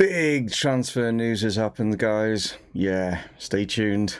Big transfer news has happened, guys. Yeah, stay tuned.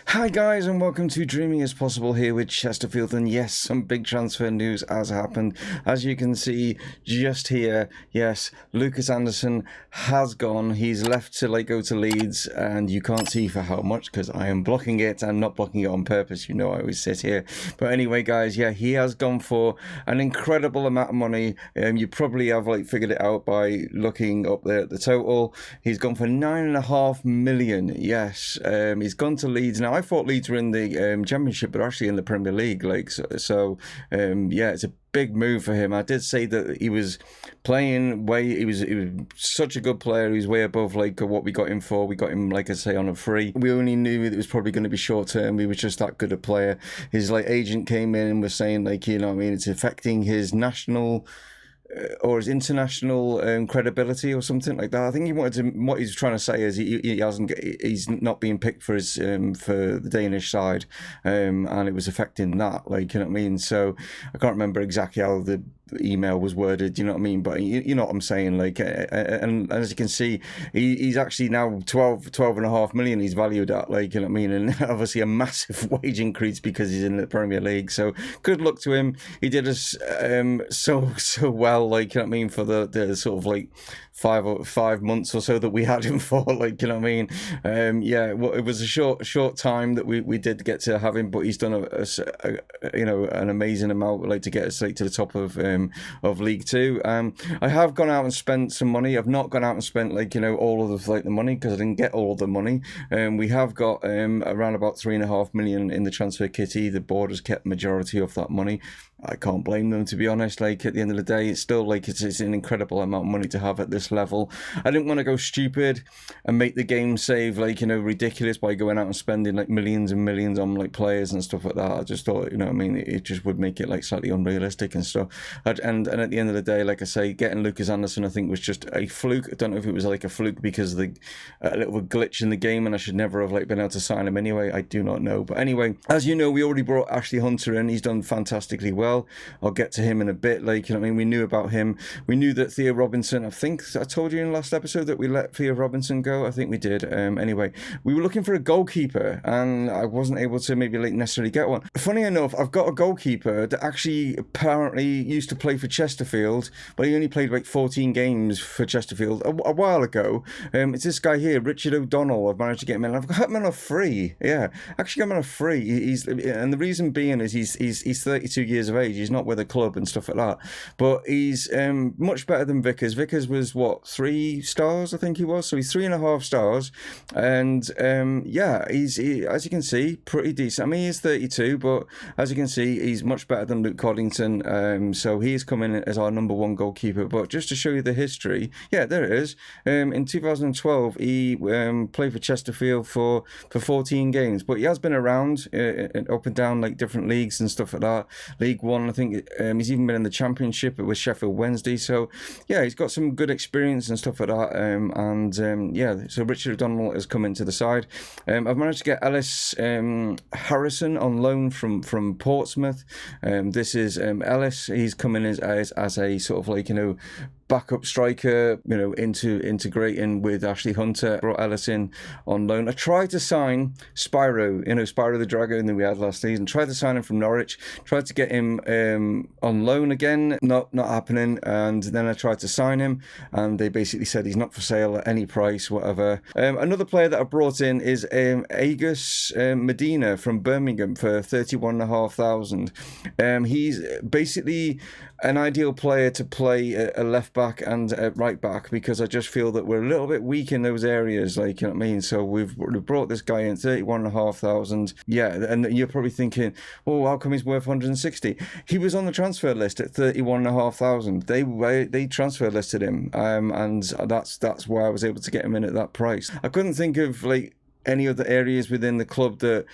Hi guys, and welcome to Dreaming is Possible here with Chesterfield. And yes, some big transfer news has happened. As you can see just here, yes, Lucas Anderson has gone. He's left to go to Leeds, and you can't see for how much because I am blocking it. I'm not blocking it on purpose. You know, I always sit here. But anyway, guys, yeah, he has gone for an incredible amount of money. You probably have figured it out by looking up there at the total. He's gone for £9.5 million. Yes, he's gone to Leeds now. I thought Leeds were in the Championship, but actually in the Premier League. Yeah, it's a big move for him. I did say that he was playing he was such a good player. He was way above what we got him for. We got him, like I say, on a free. We only knew it was probably going to be short term. He was just that good a player. His agent came in and was saying you know what I mean, it's affecting his national or his international credibility or something like that. I think what he's trying to say is he's not being picked for his for the Danish side, and it was affecting that, you know what I mean. So I can't remember exactly how the email was worded, you know what I mean, but you know what I'm saying, and as you can see, he's actually now 12.5 million he's valued at, you know what I mean, and obviously a massive wage increase because he's in the Premier League. So good luck to him. He did us so well, you know what I mean, for the sort of 5 months or so that we had him for, you know what I mean. Yeah, well, it was a short time that we did get to have him, but he's done an amazing amount to get us to the top of League Two. I have gone out and spent some money. I've not gone out and spent all of the money because I didn't get all of the money. We have got around about £3.5 million in the transfer kitty. The board has kept majority of that money. I can't blame them, to be honest. At the end of the day, it's still it's an incredible amount of money to have at this level. I didn't want to go stupid and make the game save ridiculous by going out and spending millions and millions on players and stuff like that. I just thought, you know what I mean, it just would make it slightly unrealistic and stuff. And at the end of the day, like I say, getting Lucas Anderson I think was just a fluke. I don't know if it was a fluke because of a little glitch in the game and I should never have been able to sign him anyway. I do not know. But anyway, as you know, we already brought Ashley Hunter in. He's done fantastically well. I'll get to him in a bit. You know what I mean, we knew about him. We knew that Theo Robinson, I think I told you in the last episode that we let Theo Robinson go. I think we did. Anyway, we were looking for a goalkeeper and I wasn't able to maybe necessarily get one. Funny enough, I've got a goalkeeper that actually apparently used to play for Chesterfield, but he only played 14 games for Chesterfield a while ago. It's this guy here, Richard O'Donnell. I've managed to get him in. I've got him on a free. Yeah, actually got him on a free. And the reason being is he's 32 years of age. He's not with a club and stuff like that, but he's much better than Vickers. Vickers was 3 stars, I think he was. So he's 3.5 stars, and yeah, he's as you can see, pretty decent. I mean, he's 32, but as you can see, he's much better than Luke Coddington. So he's coming in as our number 1 goalkeeper. But just to show you the history, yeah, there it is. In 2012, he played for Chesterfield for 14 games, but he has been around up and down different leagues and stuff like that. League One, I think he's even been in the Championship with Sheffield Wednesday. So yeah, he's got some good experience and stuff like that. Yeah, so Richard O'Donnell has come into the side. I've managed to get Ellis Harrison on loan from Portsmouth. This is Ellis. He's come in as a sort of backup striker, integrating with Ashley Hunter. Brought Ellis in on loan. I tried to sign Spyro, Spyro the Dragon that we had last season. Tried to sign him from Norwich. Tried to get him on loan again. Not happening. And then I tried to sign him, and they basically said he's not for sale at any price, whatever. Another player that I brought in is Agus Medina from Birmingham for 31,500. He's basically an ideal player to play a left back and a right back, because I just feel that we're a little bit weak in those areas, you know what I mean. So we've brought this guy in 31,500. Yeah, and you're probably thinking, oh, how come he's worth 160? He was on the transfer list at 31,500. They transfer listed him, and that's why I was able to get him in at that price. I couldn't think of any other areas within the club that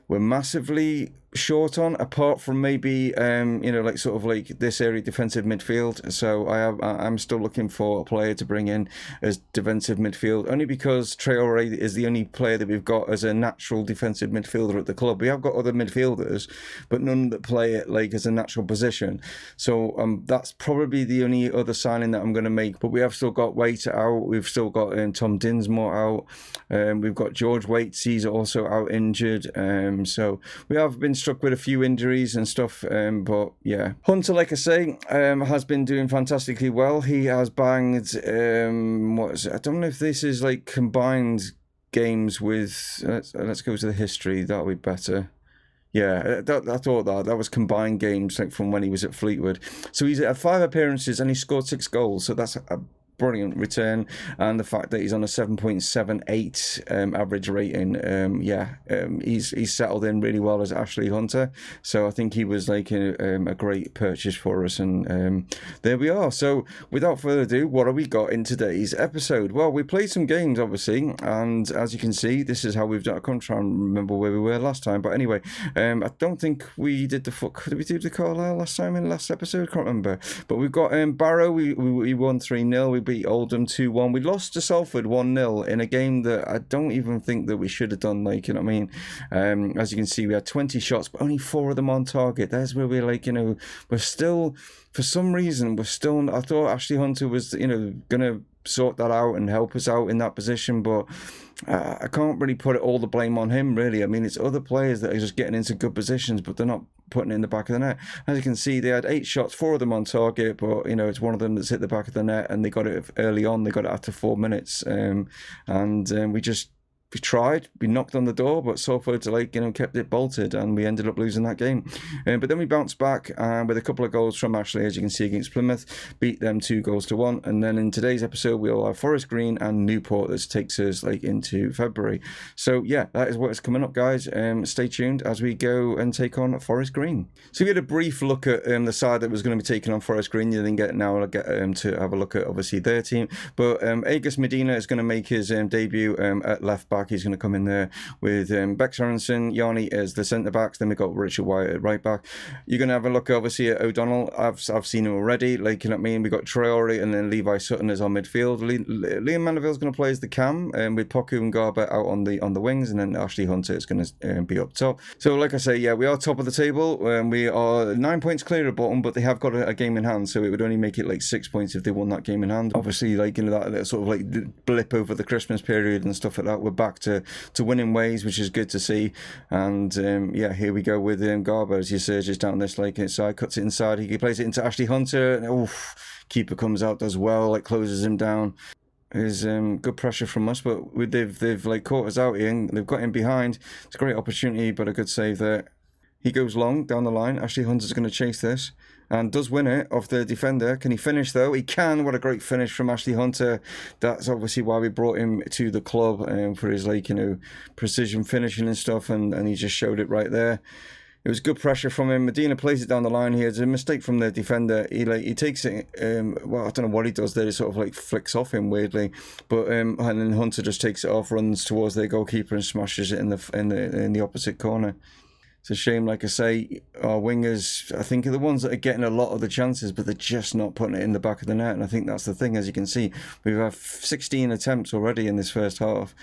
were massively short on, apart from maybe like sort of like this area defensive midfield. So I'm still looking for a player to bring in as defensive midfield, only because Traore is the only player that we've got as a natural defensive midfielder at the club. We have got other midfielders, but none that play it like as a natural position. So that's probably the only other signing that I'm going to make. But we have still got Waite out. We've still got Tom Dinsmore out. We've got George Waite. He's also out injured. So we have been struck with a few injuries and stuff, but yeah, Hunter, like I say, has been doing fantastically well. He has banged what is it? I don't know if this is like combined games with let's go to the history, that'll be better. Yeah, I thought that was combined games like from when he was at Fleetwood. So he's at 5 appearances and he scored 6 goals, so that's a brilliant return. And the fact that he's on a 7.78 average rating, he's settled in really well as Ashley Hunter. So I think he was like a great purchase for us, and there we are. So without further ado, what have we got in today's episode? Well, we played some games obviously, and as you can see, this is how we've done. I can't try and remember where we were last time, but anyway, I don't think we did did we do the Carlisle last time in the last episode? I can't remember. But we've got Barrow. We won 3-0. We beat Oldham 2-1. We lost to Salford 1-0 in a game that I don't even think that we should have done. Like, you know what I mean? As you can see, we had 20 shots, but only 4 of them on target. There's where we're like, we're still, for some reason, I thought Ashley Hunter was, gonna sort that out and help us out in that position, but I can't really put all the blame on him, really. I mean, it's other players that are just getting into good positions, but they're not putting it in the back of the net. As you can see, they had 8 shots, 4 of them on target, but it's one of them that's hit the back of the net, and they got it early on. They got it after 4 minutes, we tried, we knocked on the door, but Salford kept it bolted, and we ended up losing that game. But then we bounced back with a couple of goals from Ashley, as you can see, against Plymouth, beat them 2-1. And then in today's episode, we'll have Forest Green and Newport. This takes us into February. So yeah, that is what is coming up, guys. Stay tuned as we go and take on Forest Green. So we had a brief look at the side that was going to be taking on Forest Green. You then get to have a look at obviously their team. But Agus Medina is going to make his debut at left back. He's going to come in there with Bex Aronson, Yanni as the centre backs. Then we've got Richard White at right back. You're going to have a look obviously at O'Donnell. I've seen him already. Like, you know what I mean? We've got Traore and then Levi Sutton as our midfield. Liam Mandeville's going to play as the cam, with Poku and Garber out on the wings, and then Ashley Hunter is going to be up top. So like I say, yeah, we are top of the table. We are 9 points clear of bottom, but they have got a game in hand, so it would only make it like 6 points if they won that game in hand. Obviously, that sort of like blip over the Christmas period and stuff like that. We're back to winning ways, which is good to see. And here we go with Garbo as he surges down this side, cuts it inside. He plays it into Ashley Hunter. And, keeper comes out, does well, closes him down. There's good pressure from us, but they've caught us out here. And they've got him behind. It's a great opportunity, but a good save there. He goes long down the line. Ashley Hunter's going to chase this and does win it off the defender. Can he finish though? He can. What a great finish from Ashley Hunter. That's obviously why we brought him to the club, for his precision finishing and stuff, and he just showed it right there. It was good pressure from him. Medina plays it down the line here. It's a mistake from the defender. He takes it. I don't know what he does there. He sort of flicks off him weirdly, but and then Hunter just takes it off, runs towards their goalkeeper and smashes it in the opposite corner. It's a shame, like I say, our wingers, I think, are the ones that are getting a lot of the chances, but they're just not putting it in the back of the net. And I think that's the thing, as you can see. We've had 16 attempts already in this first half.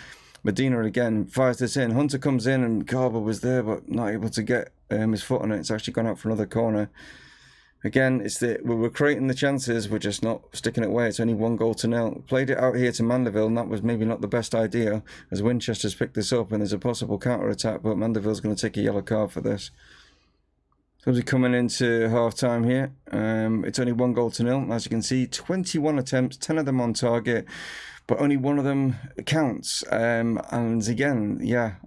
Medina again fires this in. Hunter comes in and Garber was there, but not able to get his foot on it. It's actually gone out for another corner. Again, we're creating the chances, we're just not sticking it away. It's only 1-0. Played it out here to Mandeville, and that was maybe not the best idea, as Winchester's picked this up and there's a possible counter-attack, but Mandeville's going to take a yellow card for this. So we're coming into half-time here. It's only 1-0. As you can see, 21 attempts, 10 of them on target, but only one of them counts. And again,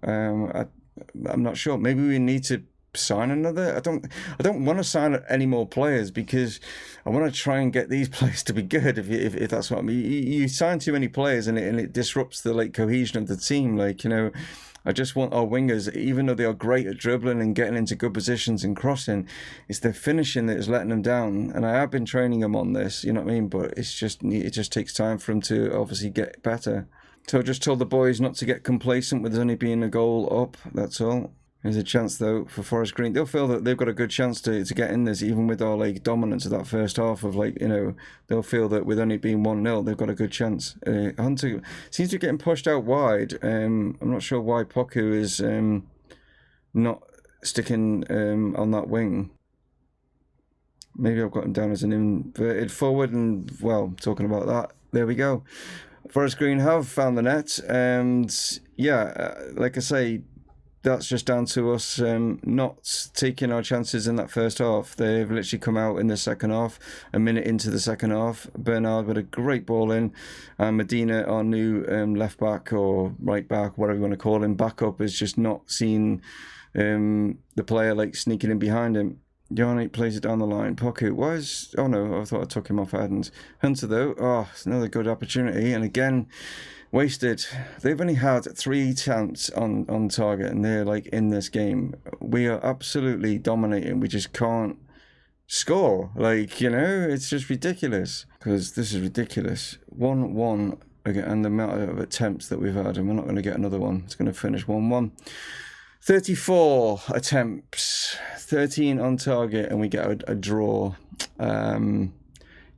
I'm not sure. Maybe we need to sign another. I don't want to sign any more players, because I want to try and get these players to be good, if that's what I mean. You sign too many players and it disrupts the cohesion of the team. I just want our wingers, even though they are great at dribbling and getting into good positions and crossing, it's their finishing that is letting them down. And I have been training them on this, you know what I mean? But it just takes time for them to obviously get better. So I just told the boys not to get complacent with only being a goal up, that's all. There's a chance though for Forest Green. They'll feel that they've got a good chance to get in this, even with our like dominance of that first half of like, you know, they'll feel that with only being 1-0, they've got a good chance. Hunter seems to be getting pushed out wide. I'm not sure why Poku is not sticking on that wing. Maybe I've got him down as an inverted forward, and well, talking about that, there we go. Forest Green have found the net, and yeah, like I say, that's just down to us not taking our chances in that first half. They've literally come out in the second half, a minute into the second half. Bernard with a great ball in, and Medina, our new left back or right back, whatever you want to call him, backup, is just not seen the player like sneaking in behind him. Yarnate plays it down the line. Pocket, why is... Oh no, I thought I took him off Adams. Hunter though, oh, it's another good opportunity, and again, wasted. They've only had 3 attempts on target, and they're like in this game. We are absolutely dominating. We just can't score. Like, you know, it's just ridiculous. Because this is ridiculous. 1-1 again, and the amount of attempts that we've had, and we're not going to get another one. It's going to finish 1-1. 34 attempts, 13 on target, and we get a draw.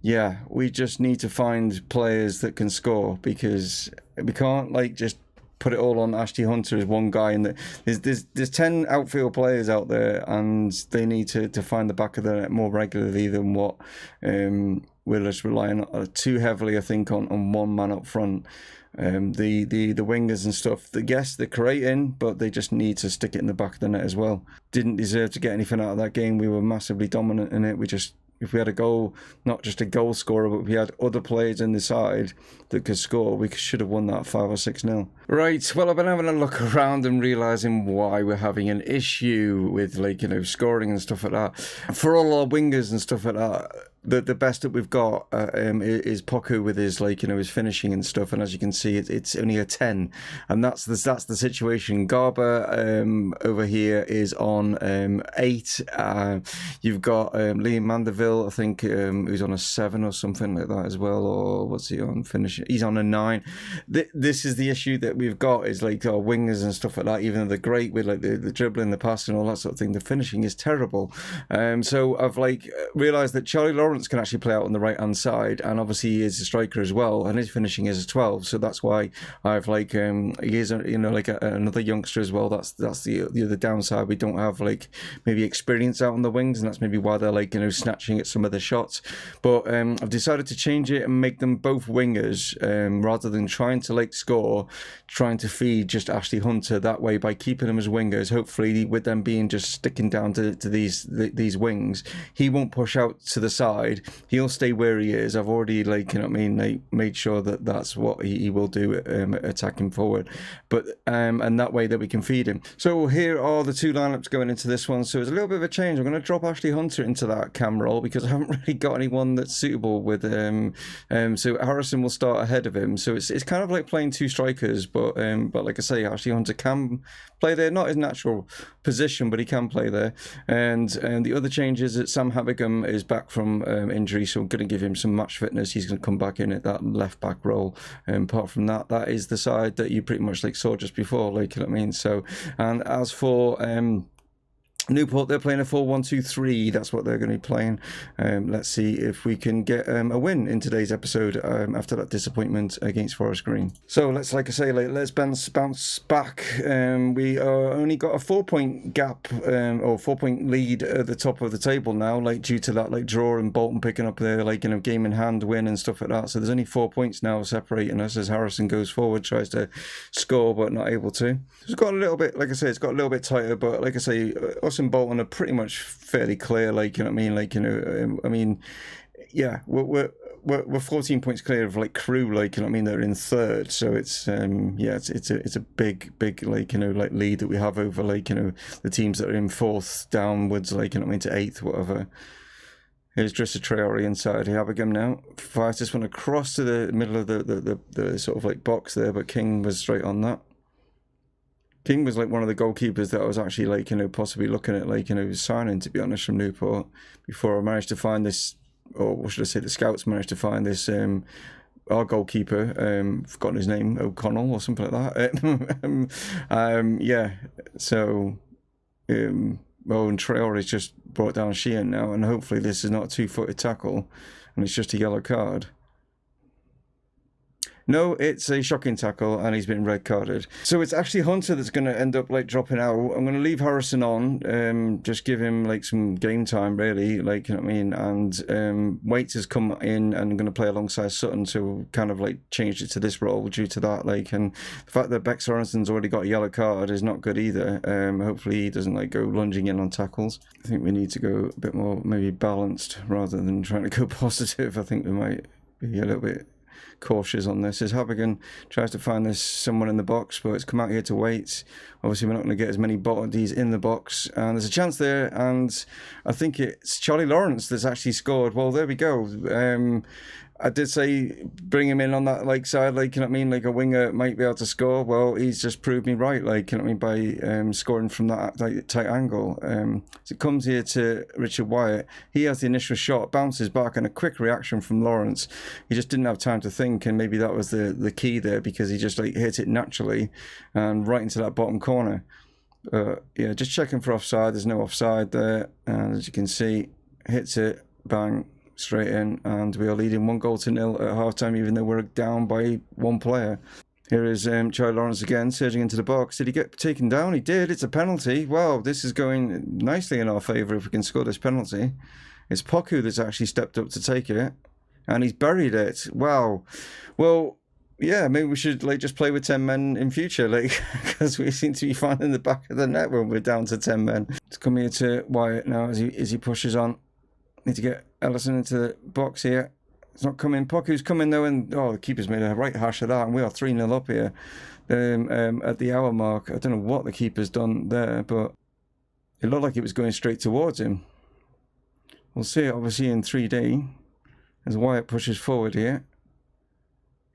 Yeah, we just need to find players that can score, because we can't like just put it all on Ashley Hunter as one guy. And there's 10 outfield players out there, and they need to find the back of the net more regularly than what we're just relying on too heavily, I think, on one man up front. The wingers and stuff, yes, they're creating, but they just need to stick it in the back of the net as well. Didn't deserve to get anything out of that game. We were massively dominant in it. If we had a goal, not just a goal scorer, but we had other players in the side that could score, we should have won that 5 or 6-0. Right, well, I've been having a look around and realising why we're having an issue with, like, you know, scoring and stuff like that. For all our wingers and stuff like that, the best that we've got is Poku with his, like, you know, his finishing and stuff. And as you can see, it's only a 10, and that's the situation. Garber over here is on 8. You've got Liam Mandeville, I think, who's on a 7 or something like that as well. Or what's he on finishing? He's on a 9. This is the issue that we've got, is like our wingers and stuff like that. Even though they're great with like the dribbling, the passing, all that sort of thing, the finishing is terrible. So I've like realised that Charlie Lawrence can actually play out on the right hand side, and obviously he is a striker as well, and his finishing is a 12. So that's why I've like he is like another youngster as well. That's the other downside. We don't have like maybe experience out on the wings, and that's maybe why they're like, you know, snatching at some of the shots. But I've decided to change it and make them both wingers, rather than trying to like score, trying to feed just Ashley Hunter that way by keeping them as wingers. Hopefully, with them being just sticking down to these wings, he won't push out to the side. He'll stay where he is. I've already, like, you know what I mean, like, made sure that that's what he will do, attacking forward. But and that way that we can feed him. So here are the 2 lineups going into this one. So it's a little bit of a change. I'm going to drop Ashley Hunter into that cam role because I haven't really got anyone that's suitable with so Harrison will start ahead of him. So it's kind of like playing 2 strikers, but like I say, Ashley Hunter can play there, not his natural position, but he can play there. And the other change is that Sam Habigam is back from injury, so I'm going to give him some match fitness. He's going to come back in at that left back role. Apart from that, that is the side that you pretty much like saw just before, like, you know what I mean. So, and as for Newport, they're playing a 4-1-2-3. That's what they're going to be playing. Let's see if we can get a win in today's episode after that disappointment against Forest Green. So like I say, let's bounce back. We only got a 4-point gap or 4-point lead at the top of the table now, like due to that like draw and Bolton picking up their like, you know, game in hand win and stuff like that. So there's only 4 points now separating us as Harrison goes forward, tries to score but not able to. It's got a little bit, like I say, it's got a little bit tighter, but like I say, us and Bolton are pretty much fairly clear, like, you know what I mean, like, you know, I mean, yeah, we're 14 points clear of like Crewe, like, you know what I mean, they're in 3rd, so it's yeah, it's a big like, you know, like lead that we have over, like, you know, the teams that are in 4th downwards, like, you know what I mean, to 8th, whatever. Here's Drissa Traore inside Habigam now. Fires this one across to the middle of the sort of like box there, but King was straight on that. King was like one of the goalkeepers that I was actually like, you know, possibly looking at, like, you know, signing, to be honest, from Newport, before I managed to find this, or what should I say, the scouts managed to find this, our goalkeeper, forgotten his name, O'Connell or something like that. Yeah, so and Traore's just brought down Sheehan now, and hopefully this is not a two-footed tackle, and it's just a yellow card. No, it's a shocking tackle, and he's been red carded. So it's actually Hunter that's going to end up like dropping out. I'm going to leave Harrison on, just give him like some game time, really, like, you know what I mean. And Waits has come in and going to play alongside Sutton, so kind of like changed it to this role due to that. Like, and the fact that Beck Sorensen's already got a yellow card is not good either. Hopefully he doesn't like go lunging in on tackles. I think we need to go a bit more maybe balanced rather than trying to go positive. I think we might be a little bit cautious on this as Habigan tries to find this someone in the box, but it's come out here to Waits. Obviously we're not going to get as many bodies in the box, and there's a chance there, and I think it's Charlie Lawrence that's actually scored. Well, there we go. I did say bring him in on that like side, like, you know what I mean, like a winger might be able to score. Well, he's just proved me right, like, you know what I mean, by scoring from that like, tight angle. So it comes here to Richard Wyatt. He has the initial shot, bounces back, and a quick reaction from Lawrence. He just didn't have time to think, and maybe that was the key there, because he just like hit it naturally and right into that bottom corner. Yeah, just checking for offside. There's no offside there, and as you can see, hits it, bang, straight in, and we are leading 1-0 at halftime, even though we're down by one player. Here is Charlie Lawrence again, surging into the box. Did he get taken down? He did. It's a penalty. Wow, this is going nicely in our favour if we can score this penalty. It's Poku that's actually stepped up to take it, and he's buried it. Wow. Well, yeah, maybe we should like just play with 10 men in future, like, because we seem to be finding the back of the net when we're down to 10 men. Let's come here to Wyatt now as he pushes on. Need to get Ellison into the box here. It's not coming. Poku's coming though, and the keeper's made a right hash of that, and we are 3-0 up here at the hour mark. I don't know what the keeper's done there, but it looked like it was going straight towards him. We'll see it obviously in 3D as Wyatt pushes forward here.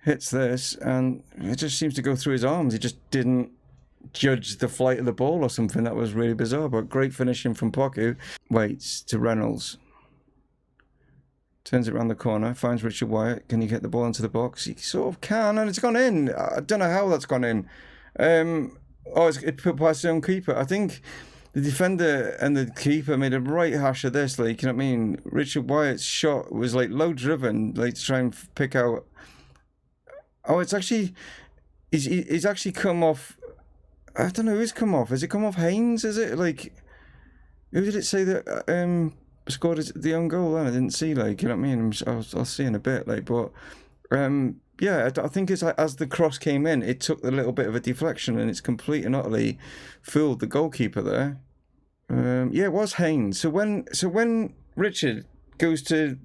Hits this, and it just seems to go through his arms. He just didn't judge the flight of the ball or something. That was really bizarre, but great finishing from Poku. Waits to Reynolds. Turns it around the corner, finds Richard Wyatt. Can he get the ball into the box? He sort of can, and it's gone in. I don't know how that's gone in. It put past his own keeper. I think the defender and the keeper made a right hash of this. Like, you know what I mean? Richard Wyatt's shot was like low driven, like to try and pick out. Oh, it's actually, he's actually come off. I don't know who's come off. Has it come off Haynes? Is it like, who did it say that scored the own goal? Then I didn't see, like, you know what I mean. I'll see in a bit, like, but yeah, I think it's like, as the cross came in, it took a little bit of a deflection, and it's completely and utterly fooled the goalkeeper there. Yeah, it was Haynes. So when Richard goes to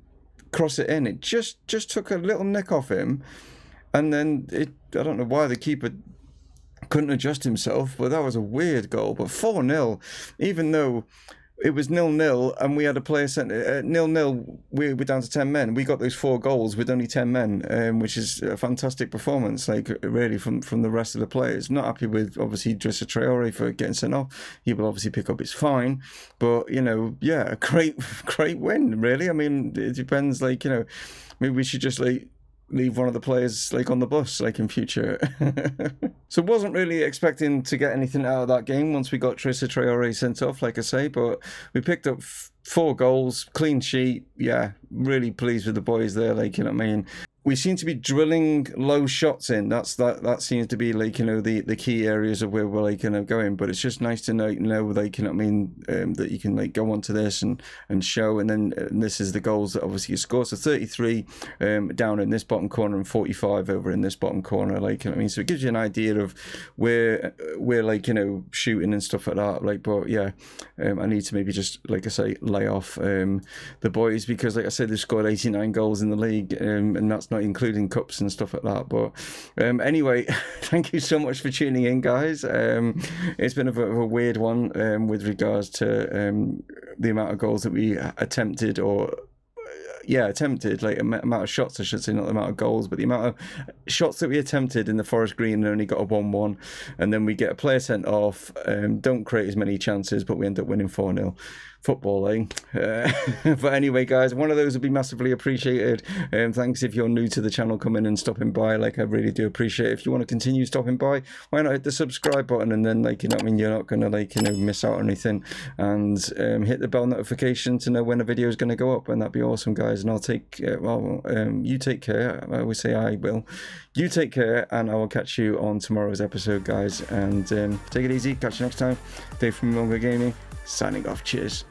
cross it in, it just took a little nick off him, and then I don't know why the keeper couldn't adjust himself, but that was a weird goal. But 4-0, even though it was 0-0 and we had a player sent 0-0, we're down to 10 men. We got those 4 goals with only 10 men, which is a fantastic performance, like, really, from the rest of the players. Not happy with, obviously, Drissa Traore for getting sent off. He will obviously pick up his fine, but, you know, yeah, a great win, really. I mean, it depends, like, you know, maybe we should just, like, leave one of the players like on the bus, like, in future. So wasn't really expecting to get anything out of that game once we got Drissa Traore sent off, like I say, but we picked up 4 goals, clean sheet. Yeah, really pleased with the boys there, like, you know what I mean. We seem to be drilling low shots in. That seems to be, like, you know, the key areas of where we're, like, you know, going. But it's just nice to know, like, you know what I mean, that you can, like, go onto this and show. And then this is the goals that obviously you score. So 33 down in this bottom corner and 45 over in this bottom corner, like, you know what I mean. So it gives you an idea of where we're, like, you know, shooting and stuff like that. Like, but yeah, I need to maybe just, like I say, lay off the boys, because, like I said, they've scored 89 goals in the league, and that's not including cups and stuff like that. But anyway, thank you so much for tuning in, guys. It's been a bit of a weird one with regards to the amount of goals that we attempted, or attempted, like amount of shots, I should say, not the amount of goals, but the amount of shots that we attempted in the Forest Green and only got a 1-1, and then we get a player sent off, don't create as many chances, but we end up winning 4-0. Footballing. But anyway, guys, one of those would be massively appreciated. Thanks if you're new to the channel, coming and stopping by. Like, I really do appreciate it. If you want to continue stopping by, why not hit the subscribe button, and then, like, you know what I mean, you're not gonna, like, you know, miss out on anything, and hit the bell notification to know when a video is going to go up, and that'd be awesome, guys. And I'll take you take care. I always say I will. You take care, and I will catch you on tomorrow's episode, guys. And take it easy. Catch you next time. Dave from Mumongu Gaming, signing off. Cheers.